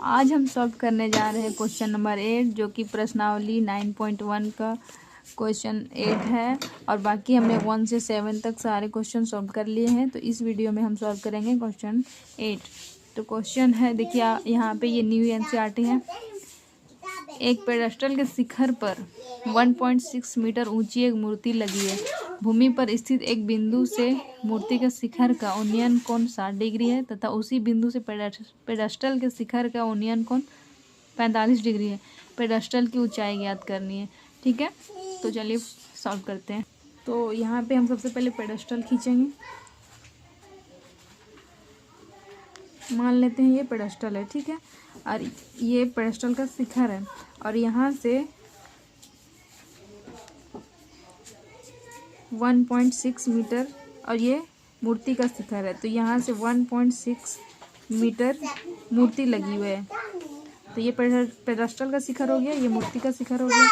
आज हम सॉल्व करने जा रहे हैं क्वेश्चन नंबर 8, जो कि प्रश्नावली 9.1 का क्वेश्चन 8 है। और बाकी हमने 1 से 7 तक सारे क्वेश्चन सॉल्व कर लिए हैं। तो इस वीडियो में हम सॉल्व करेंगे क्वेश्चन 8। तो क्वेश्चन है, देखिए यहाँ पे ये न्यू एनसीईआरटी है। एक पेडेस्टल के शिखर पर 1.6 मीटर ऊंची एक मूर्ति लगी है। भूमि पर स्थित एक बिंदु से मूर्ति के शिखर का उन्नयन कोण 60 डिग्री है तथा उसी बिंदु से पेडेस्टल के शिखर का उन्नयन कोण 45 डिग्री है। पेडेस्टल की ऊंचाई ज्ञात करनी है। ठीक है, तो चलिए सॉल्व करते हैं। तो यहाँ पे हम सबसे पहले पेडेस्टल खींचेंगे। मान लेते हैं ये पेडेस्टल है, ठीक है, और ये पेडेस्टल का शिखर है। और यहाँ से 1.6 मीटर और ये मूर्ति का शिखर है। तो यहाँ से 1.6 मीटर मूर्ति लगी हुई है। तो ये पेडेस्टल का शिखर हो गया, ये मूर्ति का शिखर हो गया।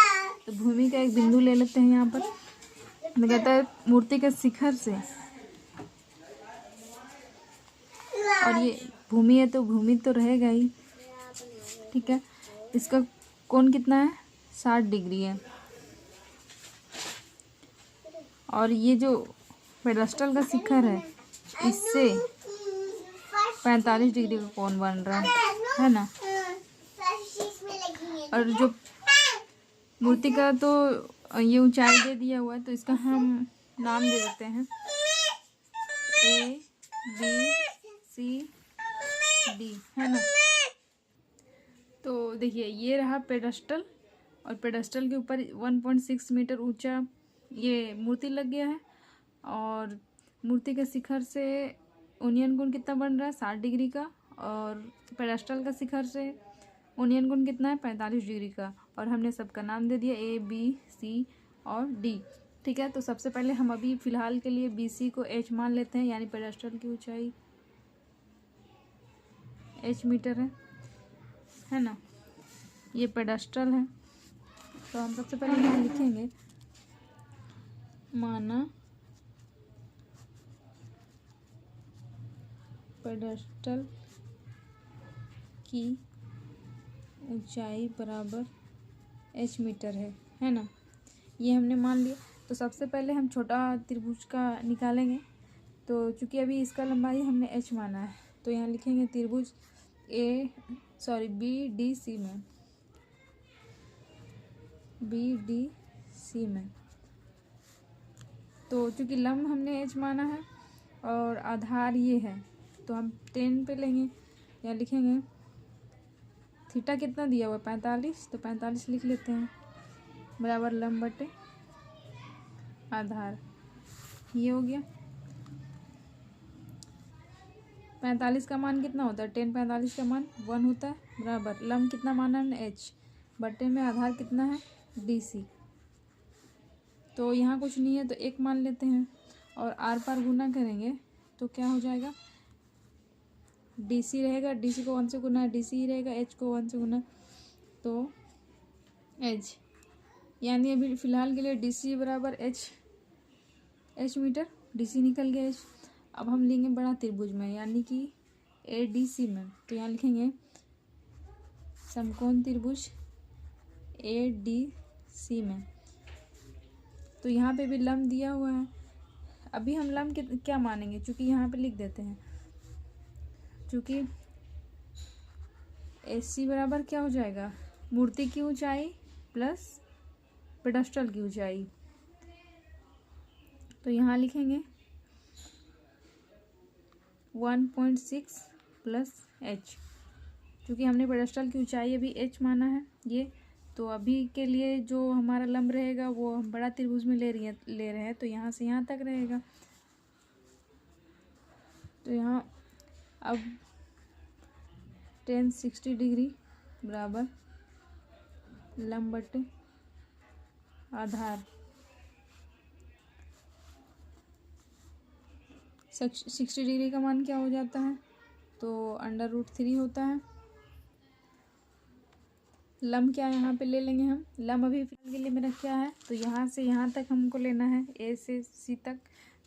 तो भूमि का एक बिंदु ले लेते हैं यहाँ पर। तो कहता है मूर्ति के शिखर से, और ये भूमि है तो भूमि तो रहेगा ही, ठीक है। इसका कोण कितना है? 60 डिग्री है। और ये जो पेडेस्टल का शिखर है, इससे 45 डिग्री का कोण बन रहा है ना। और जो मूर्ति का तो ये ऊंचाई दे दिया हुआ है, तो इसका हम नाम दे देते हैं ABCD, है ना। तो देखिए ये रहा पेडेस्टल, और पेडेस्टल के ऊपर 1.6 मीटर ऊंचा ये मूर्ति लग गया है। और मूर्ति के शिखर से उन्नयन कोण कितना बन रहा है? 60 डिग्री का। और पेडेस्टल का शिखर से उन्नयन कोण कितना है? 45 डिग्री का। और हमने सबका नाम दे दिया ABC और D, ठीक है। तो सबसे पहले हम अभी फ़िलहाल के लिए BC को H मान लेते हैं, यानी पेडेस्टल की ऊंचाई H मीटर है ना। ये पेडेस्टल है, तो हम सबसे पहले यहाँ लिखेंगे माना पेडेस्टल की ऊंचाई बराबर H मीटर है ना। ये हमने मान लिया। तो सबसे पहले हम छोटा त्रिभुज का निकालेंगे। तो चूंकि अभी इसका लंबाई हमने H माना है, तो यहाँ लिखेंगे त्रिभुज BDC में। तो चूंकि लंब हमने H माना है और आधार ये है, तो हम 10 पे लेंगे। या लिखेंगे थीटा कितना दिया हुआ है? 45, तो 45 लिख लेते हैं, बराबर लंब बटे आधार। ये हो गया। 45 का मान कितना होता है? 10 45 का मान 1 होता है, बराबर लंब कितना माना हमने? H, बटे में आधार कितना है? DC। तो यहाँ कुछ नहीं है तो 1 मान लेते हैं, और आर पार गुना करेंगे तो क्या हो जाएगा? DC रहेगा, DC को 1 से गुना, DC ही रहेगा, H को 1 से गुना, तो H, यानी अभी फ़िलहाल के लिए DC बराबर H मीटर। DC निकल गया H। अब हम लेंगे बड़ा त्रिभुज में, यानी कि ADC में। तो यहाँ लिखेंगे समकोण त्रिभुज ADC में। तो यहाँ पे भी लंब दिया हुआ है। अभी हम लंब क्या मानेंगे? चूँकि यहाँ पे लिख देते हैं, चूँकि AC बराबर क्या हो जाएगा? मूर्ति की ऊंचाई प्लस पेडेस्टल की ऊंचाई। तो यहाँ लिखेंगे 1.6 प्लस H। क्योंकि हमने पेडेस्टल की ऊंचाई अभी H माना है ये, तो अभी के लिए जो हमारा लंब रहेगा वो हम बड़ा त्रिभुज में ले रहे हैं, तो यहाँ से यहाँ तक रहेगा। तो यहाँ अब 10 60 डिग्री बराबर लंब बटे आधार। 60 डिग्री का मान क्या हो जाता है? तो √3 होता है। लंब क्या यहाँ पे ले लेंगे हम? लंब अभी फिलहाल के लिए मेरा क्या है? तो यहाँ से यहाँ तक हमको लेना है, A से C तक।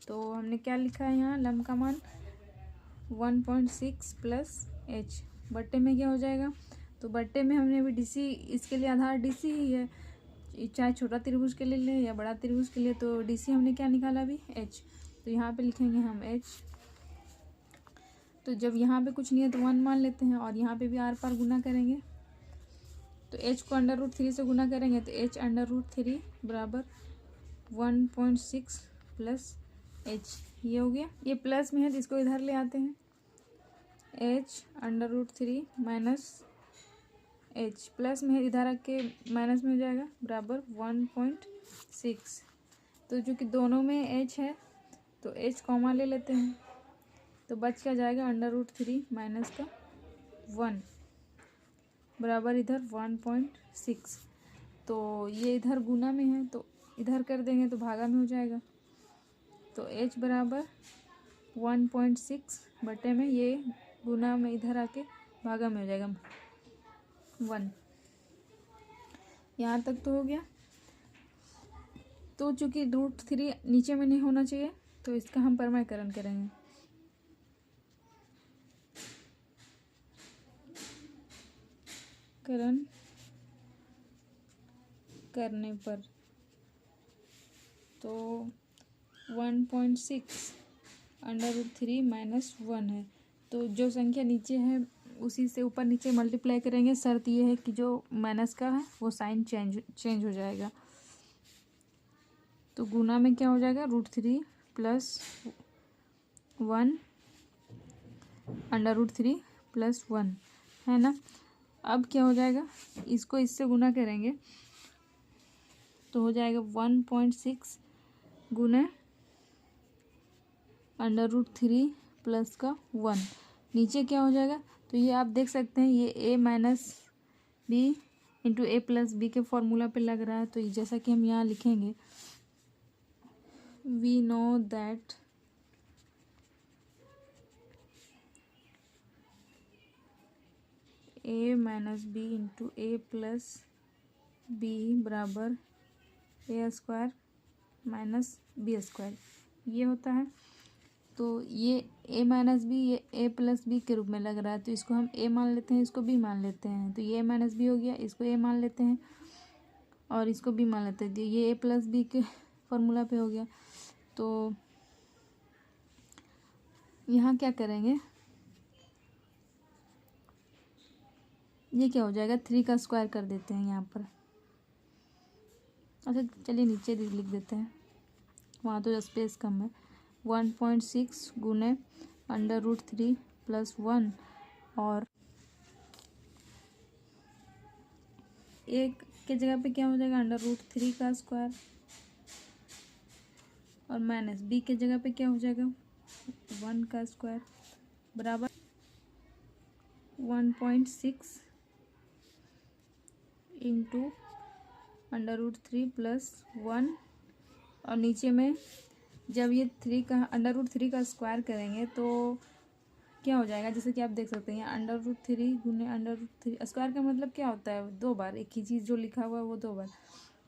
तो हमने क्या लिखा है यहाँ? लंब का मान 1.6 प्लस H, बट्टे में क्या हो जाएगा? तो बट्टे में हमने अभी डीसी, इसके लिए आधार डीसी ही है, चाहे छोटा त्रिभुज के लिए ले या बड़ा त्रिभुज के लिए। तो डीसी हमने क्या निकाला अभी, एच। तो यहाँ पे लिखेंगे हम एच। तो जब यहाँ पे कुछ नहीं है तो 1 मान लेते हैं, और यहाँ पे भी आर पार गुना करेंगे। तो एच को √3 से गुना करेंगे तो एच √3 बराबर 1.6 प्लस एच, ये हो गया। ये प्लस में है तो इसको इधर ले आते हैं, एच √3 माइनस एच, प्लस में है इधर आके माइनस में हो जाएगा, बराबर 1.6। तो जो कि दोनों में एच है तो एच कॉमा ले लेते हैं, तो बच क्या जाएगा, √3 माइनस का 1 बराबर इधर 1.6। तो ये इधर गुना में है तो इधर कर देंगे तो भागा में हो जाएगा। तो h बराबर 1.6 बटे में ये गुना में इधर आके भागा में हो जाएगा 1। यहाँ तक तो हो गया। तो चूँकि √3 नीचे में नहीं होना चाहिए तो इसका हम परमाकरण करेंगे। करण करने पर तो 1.6 √3 माइनस 1 है, तो जो संख्या नीचे है उसी से ऊपर नीचे मल्टीप्लाई करेंगे। शर्त ये है कि जो माइनस का है वो साइन चेंज हो जाएगा। तो गुना में क्या हो जाएगा, √3 प्लस 1 √3 प्लस 1 है ना। अब क्या हो जाएगा, इसको इससे गुना करेंगे तो हो जाएगा 1.6 गुना √3 प्लस का 1। नीचे क्या हो जाएगा, तो ये आप देख सकते हैं ये a minus B into A plus B के फॉर्मूला पे लग रहा है। तो जैसा कि हम यहाँ लिखेंगे, we know that a minus B into A plus B बराबर A square minus B square, ये होता है। तो ये a माइनस बी ये a प्लस बी के रूप में लग रहा है, तो इसको हम a मान लेते हैं, इसको b मान लेते हैं। तो ये a माइनस बी हो गया, इसको a मान लेते हैं और इसको b मान लेते हैं। तो ये a प्लस बी के फॉर्मूला पे हो गया। तो यहाँ क्या करेंगे, ये क्या हो जाएगा, 3 का स्क्वायर कर देते हैं यहाँ पर। अच्छा चलिए नीचे लिख देते हैं, वहाँ तो स्पेस कम है। 1.6 गुने √3 प्लस 1 और एक के जगह पे क्या हो जाएगा, √3 का स्क्वायर और माइनस बी के जगह पे क्या हो जाएगा, 1 का स्क्वायर बराबर 1.6 इंटू √3 प्लस 1। और नीचे में जब ये 3 का √3 का स्क्वायर करेंगे तो क्या हो जाएगा, जैसे कि आप देख सकते हैं √3 गुने √3 स्क्वायर का मतलब क्या होता है, 2 बार एक ही चीज़ जो लिखा हुआ है वो 2 बार।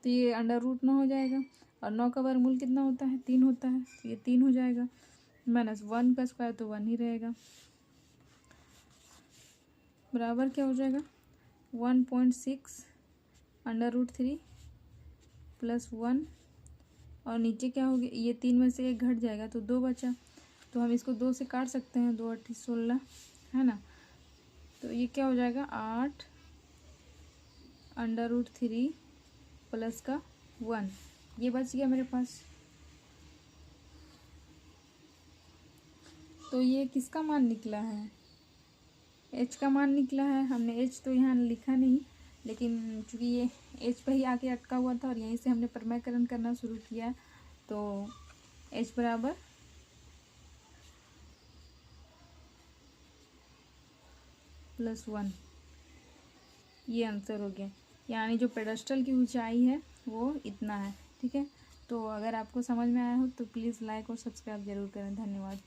तो ये √9 हो जाएगा और 9 का वर्गमूल कितना होता है, 3 होता है। तो ये 3 हो जाएगा माइनस 1 का स्क्वायर तो 1 ही रहेगा, बराबर क्या हो जाएगा 1.6 √3 प्लस 1। और नीचे क्या हो गया, ये 3 में से 1 घट जाएगा तो 2 बचा। तो हम इसको 2 से काट सकते हैं, 2 8 16 है ना। तो ये क्या हो जाएगा 8 √3 प्लस का 1, ये बच गया मेरे पास। तो ये किसका मान निकला है, h का मान निकला है। हमने h तो यहाँ लिखा नहीं, लेकिन चूँकि ये h पे ही आके अटका हुआ था और यहीं से हमने परमाकरण करना शुरू किया, तो h बराबर +1, ये आंसर हो गया। यानी जो पेडस्टल की ऊंचाई है वो इतना है। ठीक है, तो अगर आपको समझ में आया हो तो प्लीज़ लाइक और सब्सक्राइब ज़रूर करें। धन्यवाद।